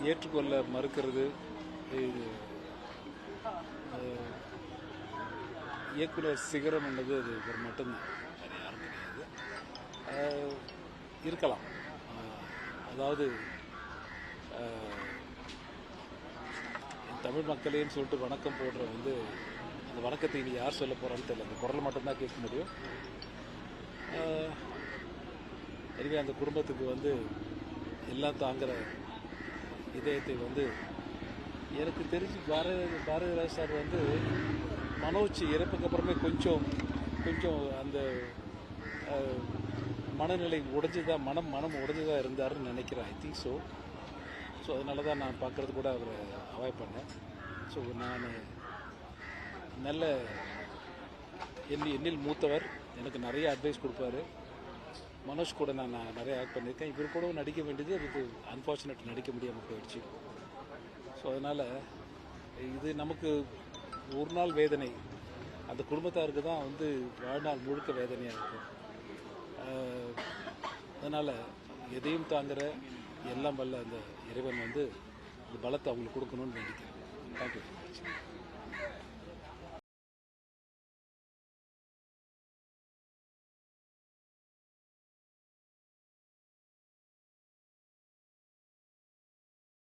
ஏற்றுக்கொள்ள மறுக்கிறது இது இயக்குனர் சிகரம் என்பது அது ஒரு மட்டும்தான், வேறு யாரும் கிடையாது. இருக்கலாம். அதாவது தமிழ் மக்களேன்னு சொல்லிட்டு வணக்கம் போடுற அந்த வணக்கத்தை இனி யார் சொல்ல போகிறான்னு தெரியல. அந்த குரல் மட்டும்தான் கேட்க முடியும். எனவே அந்த குடும்பத்துக்கு எல்லாம் தாங்குகிற இதயத்தை எனக்கு தெரிஞ்சு பாரதிராஜ் சார் மனோஜ் இறப்புக்கு அப்புறமே கொஞ்சம் அந்த மனநிலை உடைஞ்சுதான் மனம் உடைஞ்சுதான் இருந்தாருன்னு நினைக்கிறேன். ஐ திங்க் ஸோ அதனால தான் நான் பார்க்குறது கூட அவரை அவாய்ட் பண்ணேன். ஸோ நான் நல்ல என்னில் மூத்தவர், எனக்கு நிறைய அட்வைஸ் கொடுப்பாரு. மனோஜ் கூட நான் நிறைய ஆக்ட் பண்ணியிருக்கேன். இவர் கூட நடிக்க வேண்டியது அதுக்கு அன்ஃபார்ச்சுனேட் நடிக்க முடியாமல் போயிடுச்சு. ஸோ அதனால் இது நமக்கு ஒரு நாள் வேதனை, அந்த குடும்பத்தாருக்கு தான் வாழ்நாள் முழுக்க வேதனையாக இருக்கும். அதனால் எதையும் தாங்குகிற எல்லாம் வல்ல அந்த இறைவன் இந்த பலத்தை அவங்களுக்கு கொடுக்கணும்னு நினைக்கிறேன். தேங்க்யூ.